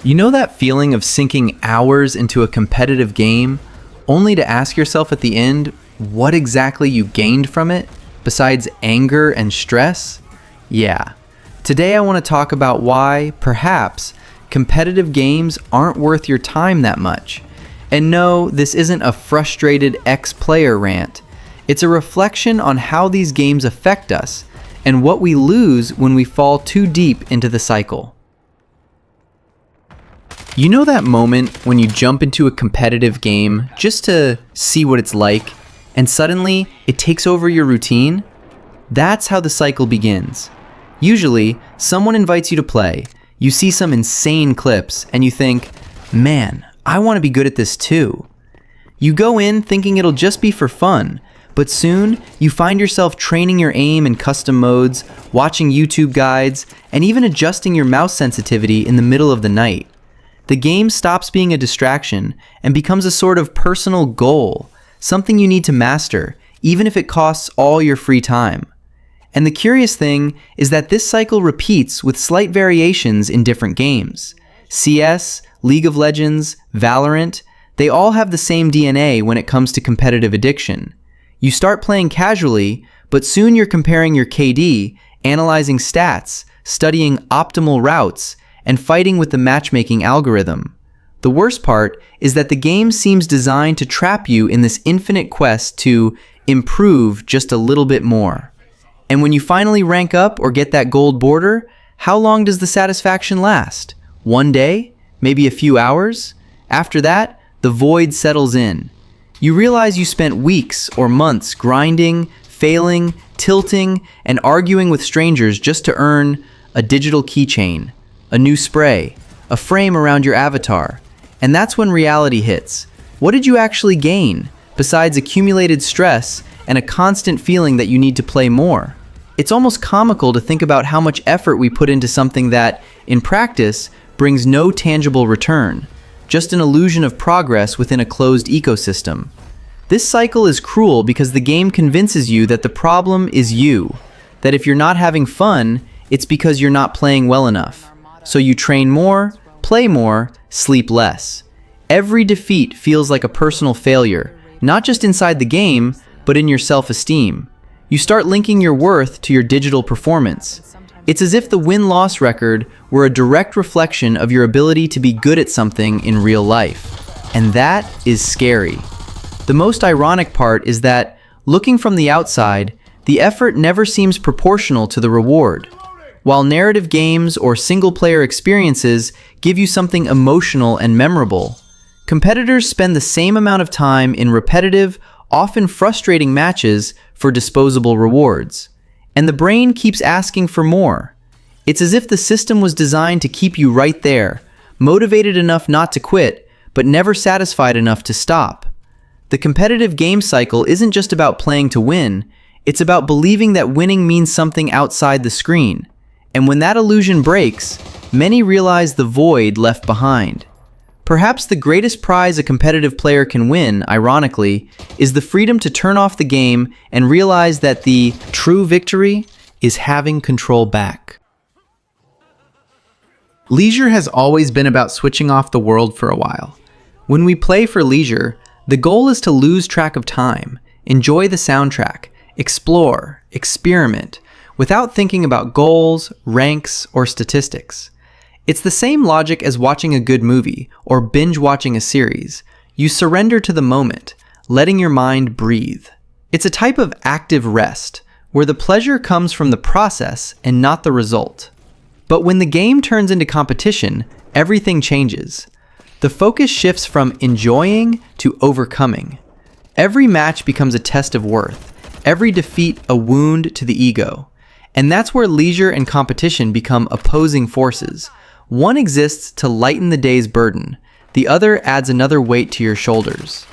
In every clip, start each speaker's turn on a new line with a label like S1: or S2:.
S1: You know that feeling of sinking hours into a competitive game, only to ask yourself at the end what exactly you gained from it, besides anger and stress? Yeah. Today I want to talk about why, perhaps, competitive games aren't worth your time that much. And no, this isn't a frustrated ex-player rant. It's a reflection on how these games affect us, and what we lose when we fall too deep into the cycle. You know that moment when you jump into a competitive game just to see what it's like, and suddenly it takes over your routine? That's how the cycle begins. Usually, someone invites you to play, you see some insane clips, and you think, man, I want to be good at this too. You go in thinking it'll just be for fun, but soon you find yourself training your aim in custom modes, watching YouTube guides, and even adjusting your mouse sensitivity in the middle of the night. The game stops being a distraction and becomes a sort of personal goal, something you need to master, even if it costs all your free time. And the curious thing is that this cycle repeats with slight variations in different games. CS, League of Legends, Valorant, they all have the same DNA when it comes to competitive addiction. You start playing casually, but soon you're comparing your KD, analyzing stats, studying optimal routes, and fighting with the matchmaking algorithm. The worst part is that the game seems designed to trap you in this infinite quest to improve just a little bit more. And when you finally rank up or get that gold border, how long does the satisfaction last? One day? Maybe a few hours? After that, the void settles in. You realize you spent weeks or months grinding, failing, tilting, and arguing with strangers just to earn a digital keychain, a new spray, a frame around your avatar. And that's when reality hits. What did you actually gain, besides accumulated stress and a constant feeling that you need to play more? It's almost comical to think about how much effort we put into something that, in practice, brings no tangible return, just an illusion of progress within a closed ecosystem. This cycle is cruel because the game convinces you that the problem is you, that if you're not having fun, it's because you're not playing well enough. So you train more, play more, sleep less. Every defeat feels like a personal failure, not just inside the game, but in your self-esteem. You start linking your worth to your digital performance. It's as if the win-loss record were a direct reflection of your ability to be good at something in real life. And that is scary. The most ironic part is that, looking from the outside, the effort never seems proportional to the reward. While narrative games or single-player experiences give you something emotional and memorable, competitors spend the same amount of time in repetitive, often frustrating matches for disposable rewards. And the brain keeps asking for more. It's as if the system was designed to keep you right there, motivated enough not to quit, but never satisfied enough to stop. The competitive game cycle isn't just about playing to win, it's about believing that winning means something outside the screen. And when that illusion breaks, many realize the void left behind. Perhaps the greatest prize a competitive player can win, ironically, is the freedom to turn off the game and realize that the true victory is having control back. Leisure has always been about switching off the world for a while. When we play for leisure, the goal is to lose track of time, enjoy the soundtrack, explore, experiment, without thinking about goals, ranks, or statistics. It's the same logic as watching a good movie or binge watching a series. You surrender to the moment, letting your mind breathe. It's a type of active rest, where the pleasure comes from the process and not the result. But when the game turns into competition, everything changes. The focus shifts from enjoying to overcoming. Every match becomes a test of worth, every defeat a wound to the ego. And that's where leisure and competition become opposing forces. One exists to lighten the day's burden. The other adds another weight to your shoulders.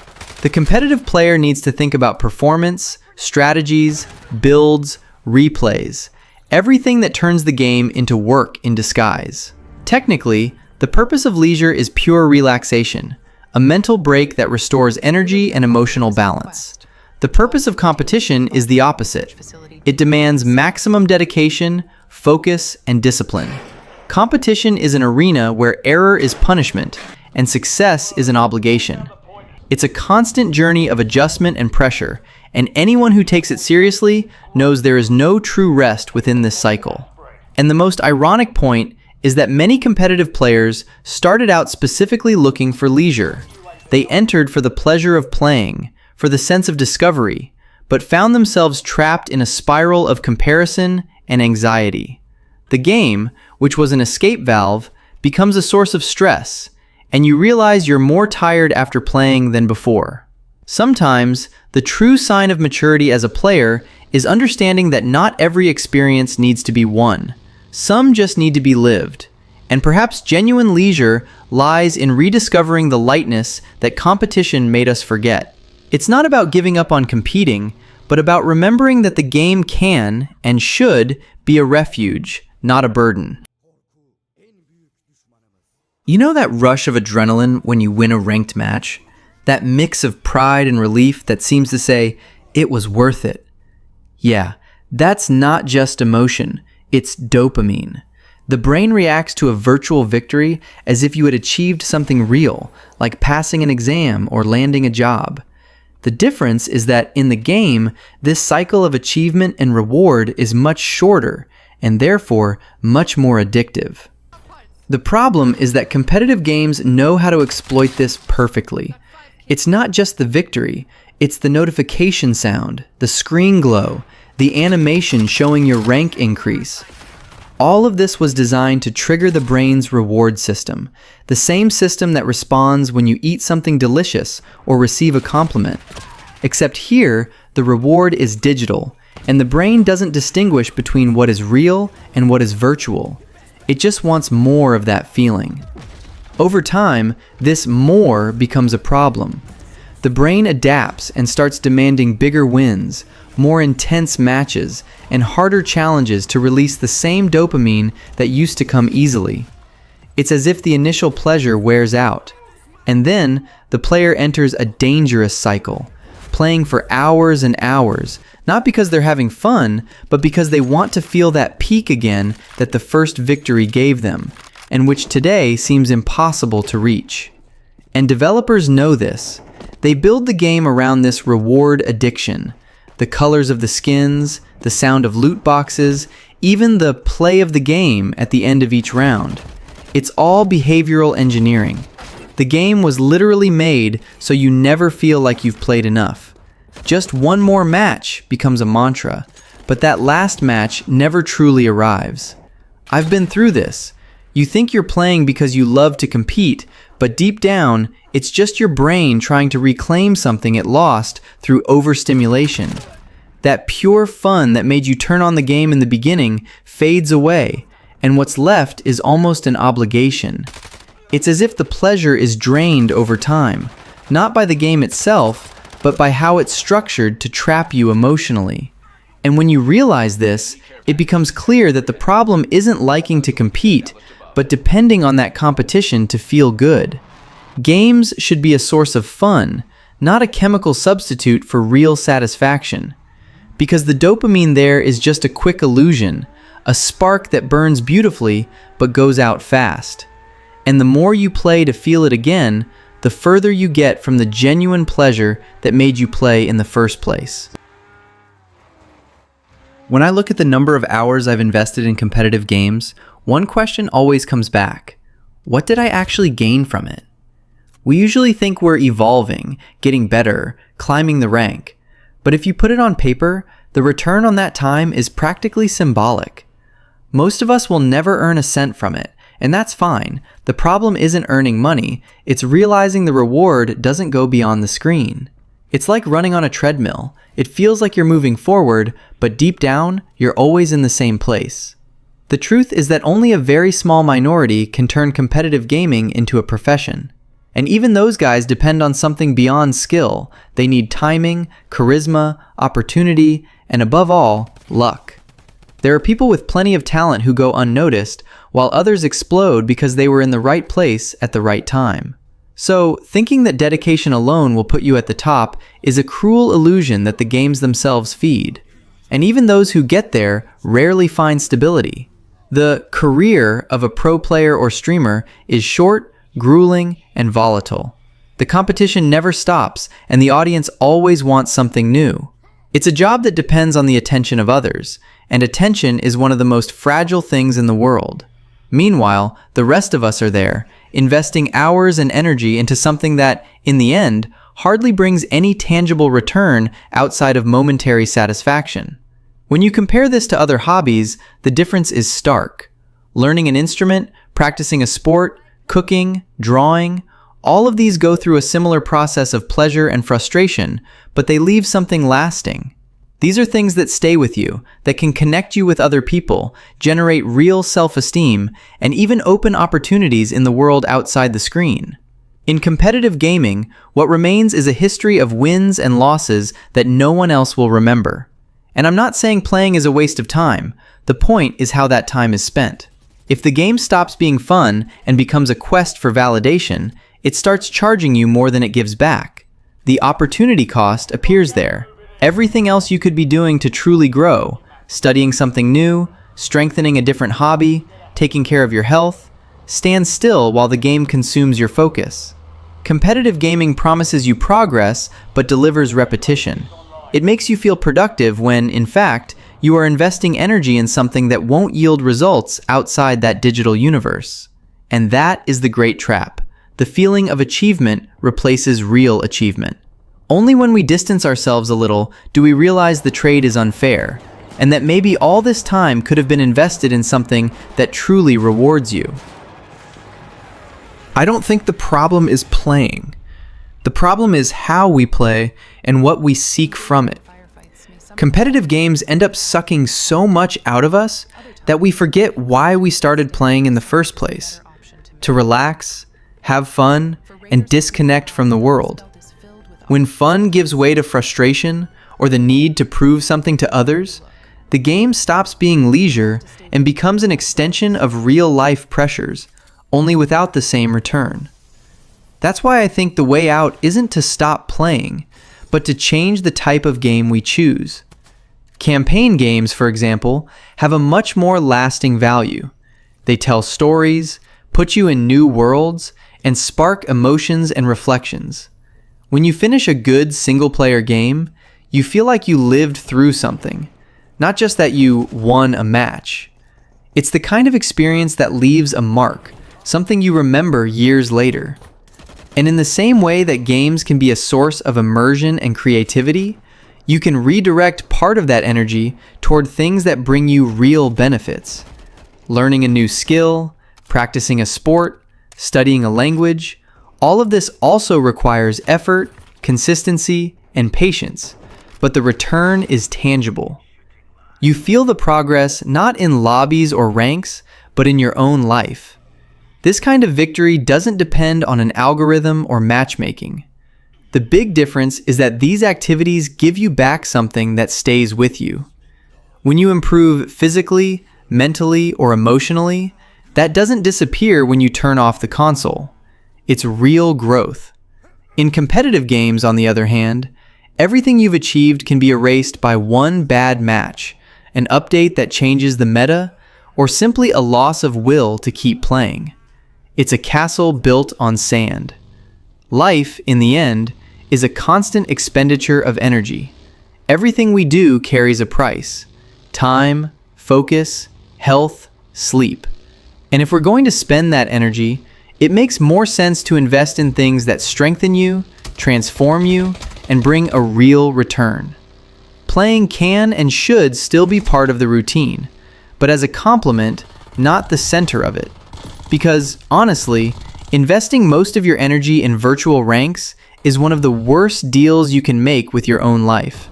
S1: The competitive player needs to think about performance, strategies, builds, replays, everything that turns the game into work in disguise. Technically, the purpose of leisure is pure relaxation, a mental break that restores energy and emotional balance. The purpose of competition is the opposite. It demands maximum dedication, focus, and discipline. Competition is an arena where error is punishment and success is an obligation. It's a constant journey of adjustment and pressure, and anyone who takes it seriously knows there is no true rest within this cycle. And the most ironic point is that many competitive players started out specifically looking for leisure. They entered for the pleasure of playing, for the sense of discovery, but found themselves trapped in a spiral of comparison and anxiety. The game, which was an escape valve, becomes a source of stress, and you realize you're more tired after playing than before. Sometimes, the true sign of maturity as a player is understanding that not every experience needs to be won. Some just need to be lived. And perhaps genuine leisure lies in rediscovering the lightness that competition made us forget. It's not about giving up on competing, but about remembering that the game can and should be a refuge, not a burden. You know that rush of adrenaline when you win a ranked match? That mix of pride and relief that seems to say, it was worth it. Yeah, that's not just emotion, it's dopamine. The brain reacts to a virtual victory as if you had achieved something real, like passing an exam or landing a job. The difference is that in the game, this cycle of achievement and reward is much shorter, and therefore much more addictive. The problem is that competitive games know how to exploit this perfectly. It's not just the victory, it's the notification sound, the screen glow, the animation showing your rank increase. All of this was designed to trigger the brain's reward system, the same system that responds when you eat something delicious or receive a compliment. Except here, the reward is digital, and the brain doesn't distinguish between what is real and what is virtual. It just wants more of that feeling. Over time, this more becomes a problem. The brain adapts and starts demanding bigger wins, more intense matches, and harder challenges to release the same dopamine that used to come easily. It's as if the initial pleasure wears out, and then the player enters a dangerous cycle, playing for hours and hours, not because they're having fun, but because they want to feel that peak again that the first victory gave them, and which today seems impossible to reach. And developers know this. They build the game around this reward addiction. The colors of the skins, the sound of loot boxes, even the play of the game at the end of each round. It's all behavioral engineering. The game was literally made so you never feel like you've played enough. Just one more match becomes a mantra, but that last match never truly arrives. I've been through this. You think you're playing because you love to compete, but deep down, it's just your brain trying to reclaim something it lost through overstimulation. That pure fun that made you turn on the game in the beginning fades away, and what's left is almost an obligation. It's as if the pleasure is drained over time, not by the game itself, but by how it's structured to trap you emotionally. And when you realize this, it becomes clear that the problem isn't liking to compete, but depending on that competition to feel good. Games should be a source of fun, not a chemical substitute for real satisfaction. Because the dopamine there is just a quick illusion, a spark that burns beautifully but goes out fast. And the more you play to feel it again, the further you get from the genuine pleasure that made you play in the first place. When I look at the number of hours I've invested in competitive games, one question always comes back. What did I actually gain from it? We usually think we're evolving, getting better, climbing the rank. But if you put it on paper, the return on that time is practically symbolic. Most of us will never earn a cent from it, and that's fine. The problem isn't earning money, it's realizing the reward doesn't go beyond the screen. It's like running on a treadmill. It feels like you're moving forward, but deep down, you're always in the same place. The truth is that only a very small minority can turn competitive gaming into a profession. And even those guys depend on something beyond skill. They need timing, charisma, opportunity, and above all, luck. There are people with plenty of talent who go unnoticed, while others explode because they were in the right place at the right time. So, thinking that dedication alone will put you at the top is a cruel illusion that the games themselves feed. And even those who get there rarely find stability. The career of a pro player or streamer is short, grueling, and volatile. The competition never stops, and the audience always wants something new. It's a job that depends on the attention of others, and attention is one of the most fragile things in the world. Meanwhile, the rest of us are there, investing hours and energy into something that, in the end, hardly brings any tangible return outside of momentary satisfaction. When you compare this to other hobbies, the difference is stark. Learning an instrument, practicing a sport, cooking, drawing, all of these go through a similar process of pleasure and frustration, but they leave something lasting. These are things that stay with you, that can connect you with other people, generate real self-esteem, and even open opportunities in the world outside the screen. In competitive gaming, what remains is a history of wins and losses that no one else will remember. And I'm not saying playing is a waste of time. The point is how that time is spent. If the game stops being fun and becomes a quest for validation, it starts charging you more than it gives back. The opportunity cost appears there. Everything else you could be doing to truly grow, studying something new, strengthening a different hobby, taking care of your health, stand still while the game consumes your focus. Competitive gaming promises you progress, but delivers repetition. It makes you feel productive when, in fact, you are investing energy in something that won't yield results outside that digital universe. And that is the great trap. The feeling of achievement replaces real achievement. Only when we distance ourselves a little do we realize the trade is unfair, and that maybe all this time could have been invested in something that truly rewards you.
S2: I don't think the problem is playing. The problem is how we play and what we seek from it. Competitive games end up sucking so much out of us that we forget why we started playing in the first place. To relax, have fun, and disconnect from the world. When fun gives way to frustration or the need to prove something to others, the game stops being leisure and becomes an extension of real-life pressures, only without the same return. That's why I think the way out isn't to stop playing, but to change the type of game we choose. Campaign games, for example, have a much more lasting value. They tell stories, put you in new worlds, and spark emotions and reflections. When you finish a good single-player game, you feel like you lived through something, not just that you won a match. It's the kind of experience that leaves a mark, something you remember years later. And in the same way that games can be a source of immersion and creativity, you can redirect part of that energy toward things that bring you real benefits. Learning a new skill, practicing a sport, studying a language, all of this also requires effort, consistency, and patience, but the return is tangible. You feel the progress not in lobbies or ranks, but in your own life. This kind of victory doesn't depend on an algorithm or matchmaking. The big difference is that these activities give you back something that stays with you. When you improve physically, mentally, or emotionally, that doesn't disappear when you turn off the console. It's real growth. In competitive games, on the other hand, everything you've achieved can be erased by one bad match, an update that changes the meta, or simply a loss of will to keep playing. It's a castle built on sand. Life, in the end, is a constant expenditure of energy. Everything we do carries a price: time, focus, health, sleep. And if we're going to spend that energy, it makes more sense to invest in things that strengthen you, transform you, and bring a real return. Playing can and should still be part of the routine, but as a complement, not the center of it. Because, honestly, investing most of your energy in virtual ranks is one of the worst deals you can make with your own life.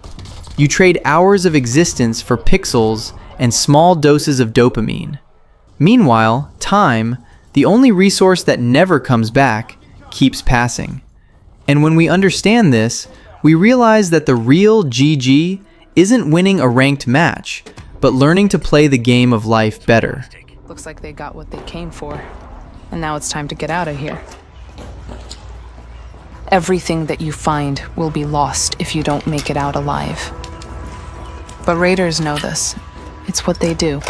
S2: You trade hours of existence for pixels and small doses of dopamine. Meanwhile, time, the only resource that never comes back, keeps passing. And when we understand this, we realize that the real GG isn't winning a ranked match, but learning to play the game of life better.
S3: Looks like they got what they came for, and now it's time to get out of here. Everything that you find will be lost if you don't make it out alive. But raiders know this. It's what they do.